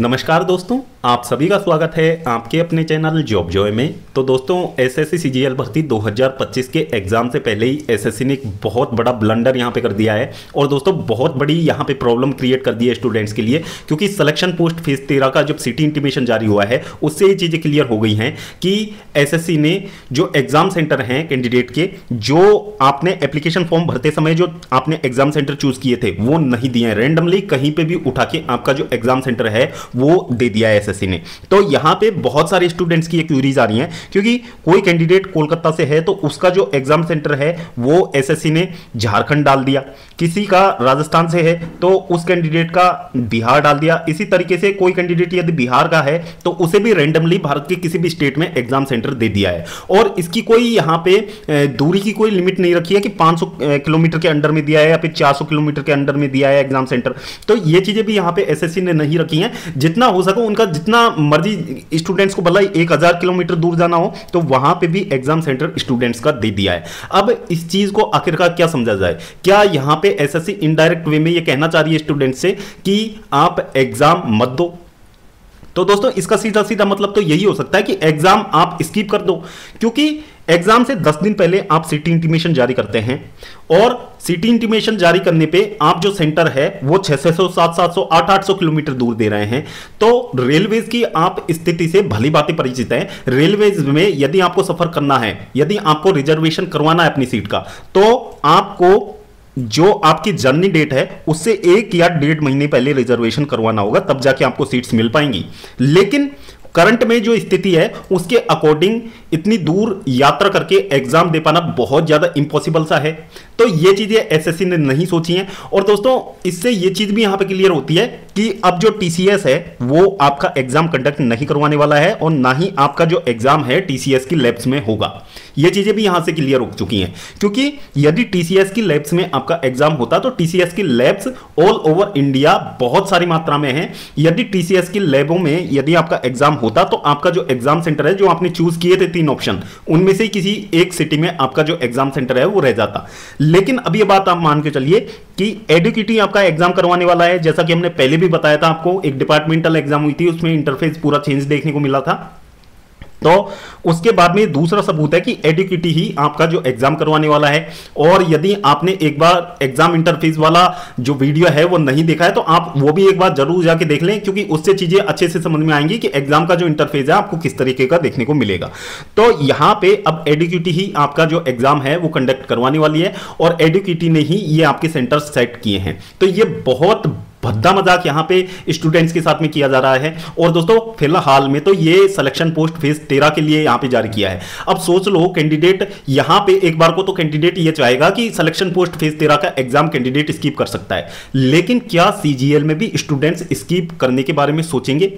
नमस्कार दोस्तों, आप सभी का स्वागत है आपके अपने चैनल जॉब जॉय में। तो दोस्तों, एसएससी सीजीएल भर्ती 2025 के एग्जाम से पहले ही एसएससी ने एक बहुत बड़ा ब्लंडर यहां पे कर दिया है और दोस्तों बहुत बड़ी यहां पे प्रॉब्लम क्रिएट कर दी है स्टूडेंट्स के लिए, क्योंकि सिलेक्शन पोस्ट फेज 13 का जब सिटी इंटीमेशन जारी हुआ है उससे ये चीज़ें क्लियर हो गई हैं कि एसएससी ने जो एग्जाम सेंटर हैं कैंडिडेट के, जो आपने एप्लीकेशन फॉर्म भरते समय जो आपने एग्जाम सेंटर चूज किए थे वो नहीं दिए हैं। रैंडमली कहीं पर भी उठा के आपका जो एग्जाम सेंटर है वो दे दिया है एसएससी ने। तो यहां पे बहुत सारे स्टूडेंट्स की क्यूरीज आ रही हैं, क्योंकि कोई कैंडिडेट कोलकाता से है तो उसका जो एग्जाम सेंटर है वो एसएससी ने झारखंड डाल दिया, किसी का राजस्थान से है तो उस कैंडिडेट का बिहार डाल दिया। इसी तरीके से कोई कैंडिडेट यदि बिहार का है तो उसे भी रैंडमली भारत के किसी भी स्टेट में एग्जाम सेंटर दे दिया है। और इसकी कोई यहां पे दूरी की कोई लिमिट नहीं रखी है कि 500 किलोमीटर के अंडर में दिया है या फिर 400 किलोमीटर के अंडर में दिया है एग्जाम सेंटर। तो ये चीजें भी यहां पे एसएससी ने नहीं रखी हैं। जितना हो सके उनका जितना मर्जी स्टूडेंट्स को भला 1000 किलोमीटर दूर जाना हो तो वहां पे भी एग्जाम सेंटर स्टूडेंट्स का दे दिया है। अब इस चीज को आखिरकार क्या समझा जाए? क्या यहां पे एसएससी इनडायरेक्ट वे में ये कहना चाह रही है स्टूडेंट से कि आप एग्जाम मत दो? तो दोस्तों इसका सीधा सीधा मतलब तो यही हो सकता है कि एग्जाम आप स्किप कर दो, क्योंकि एग्जाम से 10 दिन पहले आप सिटी इंटीमेशन जारी करते हैं और सिटी इंटीमेशन जारी करने पे आप जो सेंटर है वो 600, 700, 800 किलोमीटर दूर दे रहे हैं। तो रेलवेज की आप स्थिति से भली बातें परिचित हैं। रेलवेज में यदि आपको सफर करना है, यदि आपको रिजर्वेशन करवाना है अपनी सीट का, तो आपको जो आपकी जर्नी डेट है उससे 1 या 1.5 महीने पहले रिजर्वेशन करवाना होगा, तब जाके आपको सीट्स मिल पाएंगी। लेकिन करंट में जो स्थिति है उसके अकॉर्डिंग इतनी दूर यात्रा करके एग्जाम दे पाना बहुत ज्यादा इंपॉसिबल सा है। तो ये चीजें एसएससी ने नहीं सोची हैं। और दोस्तों इससे ये चीज भी यहां पे क्लियर होती है कि अब जो टीसीएस है वो आपका एग्जाम कंडक्ट नहीं करवाने वाला है और ना ही आपका जो एग्जाम है टीसीएस की लैब्स में होगा। ये चीजें भी यहां से क्लियर हो चुकी हैं, क्योंकि यदि टीसीएस की लैब्स में आपका एग्जाम होता तो टीसीएस की लैब्स ऑल ओवर इंडिया बहुत सारी मात्रा में है। यदि टीसीएस की लैबों में यदि आपका एग्जाम होता तो आपका जो एग्जाम सेंटर है, जो आपने चूज किए थे 3 ऑप्शन, उनमें से किसी एक सिटी में आपका जो एग्जाम सेंटर है वो रह जाता। लेकिन अब ये बात आप मान के चलिए कि एडुकेटी आपका एग्जाम करवाने वाला है। जैसा कि हमने पहले भी बताया था आपको, एक डिपार्टमेंटल एग्जाम हुई थी, उसमें इंटरफेस पूरा चेंज देखने को मिला था। तो उसके बाद में दूसरा सबूत है कि एडुकेटी ही आपका जो एग्जाम करवाने वाला है। और यदि आपने एक बार एग्जाम इंटरफेस वाला जो वीडियो है वो नहीं देखा है तो आप वो भी एक बार जरूर जाके देख लें, क्योंकि उससे चीजें अच्छे से समझ में आएंगी कि एग्जाम का जो इंटरफेस है आपको किस तरीके का देखने को मिलेगा। तो यहां पे अब एडुकेटी ही आपका जो एग्जाम है वो कंडक्ट करवाने वाली है और एडुकेटी ने ही ये आपके सेंटर सेट किए हैं। तो ये बहुत भद्दा मजाक यहां पे स्टूडेंट्स के साथ में किया जा रहा है। और दोस्तों फिलहाल में तो ये सिलेक्शन पोस्ट फेज 13 के लिए यहां पे जारी किया है। अब सोच लो कैंडिडेट यहां पे एक बार को तो कैंडिडेट ये चाहेगा कि सिलेक्शन पोस्ट फेज 13 का एग्जाम कैंडिडेट स्किप कर सकता है, लेकिन क्या सीजीएल में भी स्टूडेंट्स स्किप करने के बारे में सोचेंगे?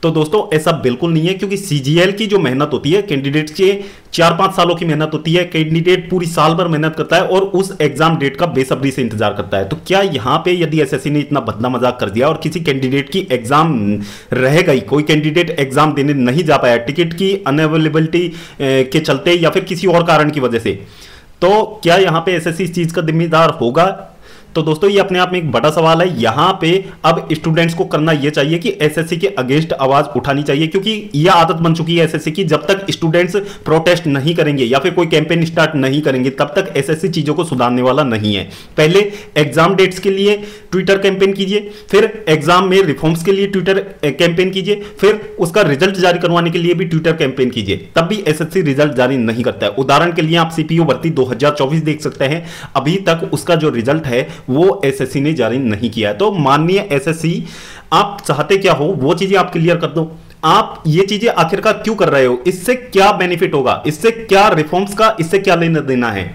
तो दोस्तों ऐसा बिल्कुल नहीं है, क्योंकि सीजीएल की जो मेहनत होती है, कैंडिडेट के 4-5 सालों की मेहनत होती है। कैंडिडेट पूरी साल भर मेहनत करता है और उस एग्जाम डेट का बेसब्री से इंतजार करता है। तो क्या यहां पे यदि एसएससी ने इतना भद्दा मजाक कर दिया और किसी कैंडिडेट की एग्जाम रह गई, कोई कैंडिडेट एग्जाम देने नहीं जा पाया टिकट की अनअवेलेबिलिटी के चलते या फिर किसी और कारण की वजह से, तो क्या यहां पे एसएससी इस चीज का जिम्मेदार होगा? तो दोस्तों ये अपने आप में एक बड़ा सवाल है। यहां पे अब स्टूडेंट्स को करना यह चाहिए कि एसएससी के अगेंस्ट आवाज उठानी चाहिए, क्योंकि यह आदत बन चुकी है एसएससी की, जब तक स्टूडेंट्स प्रोटेस्ट नहीं करेंगे या फिर कोई कैंपेन स्टार्ट नहीं करेंगे तब तक एसएससी चीजों को सुधारने वाला नहीं है। पहले एग्जाम डेट्स के लिए ट्विटर कैंपेन कीजिए, फिर एग्जाम में रिफॉर्म्स के लिए ट्विटर कैंपेन कीजिए, फिर उसका रिजल्ट जारी करवाने के लिए भी ट्विटर कैंपेन कीजिए, तब भी एसएससी रिजल्ट जारी नहीं करता है। उदाहरण के लिए आप सीपीओ भर्ती 2024 देख सकते हैं, अभी तक उसका जो रिजल्ट है वो एसएससी ने जारी नहीं किया है। तो माननीय एसएससी, आप चाहते क्या हो वो चीजें आप क्लियर कर दो। आप ये चीजें आखिरकार क्यों कर रहे हो? इससे क्या बेनिफिट होगा? इससे क्या रिफॉर्म्स का इससे क्या लेना देना है?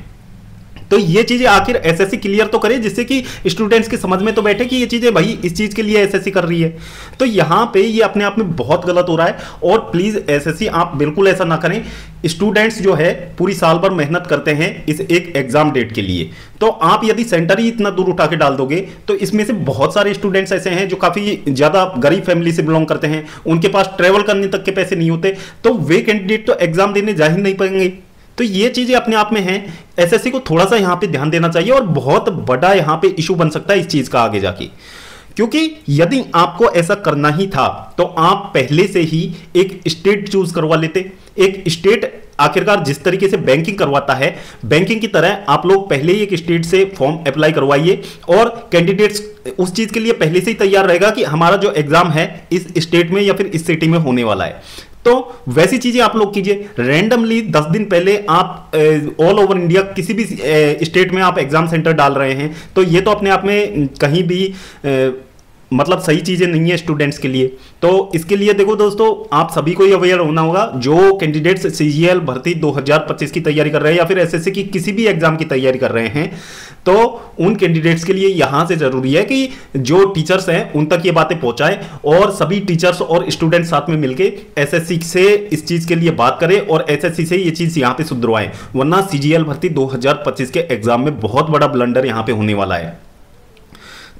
तो ये चीजें आखिर एसएससी क्लियर तो करे, जिससे कि स्टूडेंट्स की समझ में तो बैठे कि ये चीजें भाई इस चीज के लिए एसएससी कर रही है। तो यहां पे ये अपने आप में बहुत गलत हो रहा है और प्लीज एसएससी आप बिल्कुल ऐसा ना करें। स्टूडेंट्स जो है पूरी साल भर मेहनत करते हैं इस एक एग्जाम डेट के लिए, तो आप यदि सेंटर ही इतना दूर उठा के डाल दोगे तो इसमें से बहुत सारे स्टूडेंट्स ऐसे हैं जो काफी ज्यादा गरीब फैमिली से बिलोंग करते हैं, उनके पास ट्रेवल करने तक के पैसे नहीं होते, तो वे कैंडिडेट तो एग्जाम देने जा ही नहीं पाएंगे। तो ये चीजें अपने आप में हैं, एसएससी को थोड़ा सा यहां पे ध्यान देना चाहिए और बहुत बड़ा यहां पे इशू बन सकता है इस चीज का आगे जाके। क्योंकि यदि आपको ऐसा करना ही था तो आप पहले से ही एक स्टेट चूज करवा लेते। एक स्टेट आखिरकार जिस तरीके से बैंकिंग करवाता है, बैंकिंग की तरह आप लोग पहले ही एक स्टेट से फॉर्म अप्लाई करवाइए और कैंडिडेट्स उस चीज के लिए पहले से ही तैयार रहेगा कि हमारा जो एग्जाम है इस स्टेट में या फिर इस सिटी में होने वाला है। तो वैसी चीजें आप लोग कीजिए। रैंडमली 10 दिन पहले आप ऑल ओवर इंडिया किसी भी स्टेट में आप एग्जाम सेंटर डाल रहे हैं, तो ये तो अपने आप में कहीं भी मतलब सही चीजें नहीं है स्टूडेंट्स के लिए। तो इसके लिए देखो दोस्तों, आप सभी को अवेयर होना होगा। जो कैंडिडेट्स सीजीएल भर्ती 2025 की तैयारी कर रहे हैं या फिर एसएससी की किसी भी एग्जाम की तैयारी कर रहे हैं, तो उन कैंडिडेट्स के लिए यहां से जरूरी है कि जो टीचर्स हैं उन तक ये बातें पहुंचाएं और सभी टीचर्स और स्टूडेंट्स साथ में मिलकर एसएससी से इस चीज के लिए बात करें और एसएससी से ये चीज यहां पे सुधरवाएं, वरना सीजीएल भर्ती 2025 के एग्जाम में बहुत बड़ा ब्लंडर यहां पे होने वाला है।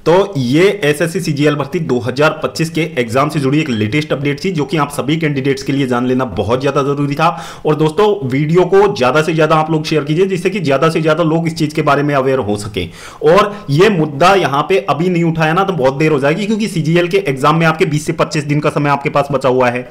तो ये एसएससी सीजीएल भर्ती 2025 के एग्जाम से जुड़ी एक लेटेस्ट अपडेट थी जो कि आप सभी कैंडिडेट्स के लिए जान लेना बहुत ज्यादा जरूरी था। और दोस्तों, वीडियो को ज्यादा से ज्यादा आप लोग शेयर कीजिए जिससे कि ज्यादा से ज्यादा लोग इस चीज के बारे में अवेयर हो सके। और ये मुद्दा यहां पे अभी नहीं उठाया ना तो बहुत देर हो जाएगी, क्योंकि सीजीएल के एग्जाम में आपके 20 से 25 दिन का समय आपके पास बचा हुआ है।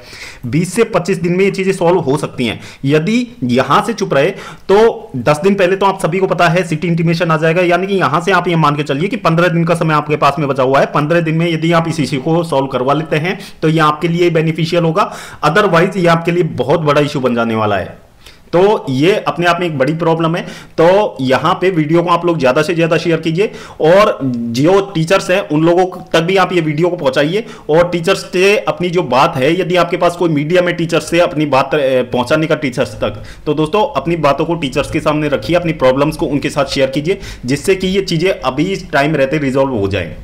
20 से 25 दिन में ये चीजें सॉल्व हो सकती हैं। यदि यहां से चुप रहे तो 10 दिन पहले तो आप सभी को पता है सिटी इंटीमेशन आ जाएगा, यानी कि यहां से आप ये मान के चलिए कि 15 दिन का समय आपके पास में बचा हुआ है। 15 दिन में यदि आप इस इश्यू को सॉल्व करवा लेते हैं तो ये आपके लिए बेनिफिशियल होगा, अदरवाइज ये आपके लिए बहुत बड़ा इश्यू बन जाने वाला है। तो ये अपने आप में एक बड़ी प्रॉब्लम है। तो यहां पे वीडियो को आप लोग ज्यादा से ज्यादा शेयर कीजिए और जो टीचर्स हैं उन लोगों तक भी आप ये वीडियो को पहुंचाइए। और टीचर्स से अपनी जो बात है, यदि आपके पास कोई मीडियम है टीचर्स से अपनी बात पहुंचाने का टीचर्स तक, तो दोस्तों अपनी बातों को टीचर्स के सामने रखिए, अपनी प्रॉब्लम्स को उनके साथ शेयर कीजिए, जिससे कि ये चीजें अभी इस टाइम रहते रिजॉल्व हो जाए।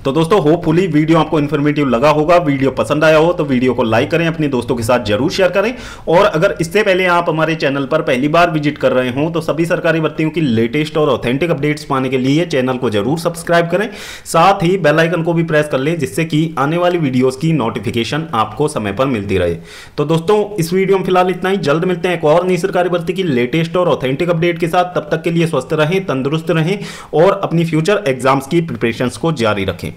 तो दोस्तों, होपफुली वीडियो आपको इन्फॉर्मेटिव लगा होगा। वीडियो पसंद आया हो तो वीडियो को लाइक करें, अपने दोस्तों के साथ जरूर शेयर करें। और अगर इससे पहले आप हमारे चैनल पर पहली बार विजिट कर रहे हो तो सभी सरकारी भर्तियों की लेटेस्ट और ऑथेंटिक अपडेट्स पाने के लिए चैनल को जरूर सब्सक्राइब करें, साथ ही बेल आइकन को भी प्रेस कर लें, जिससे कि आने वाली वीडियोस की नोटिफिकेशन आपको समय पर मिलती रहे। तो दोस्तों, इस वीडियो में फिलहाल इतना ही। जल्द मिलते हैं एक और नई सरकारी भर्ती की लेटेस्ट और ऑथेंटिक अपडेट के साथ। तब तक के लिए स्वस्थ रहें, तंदुरुस्त रहें और अपनी फ्यूचर एग्जाम्स की प्रिपरेशंस को जारी रखें।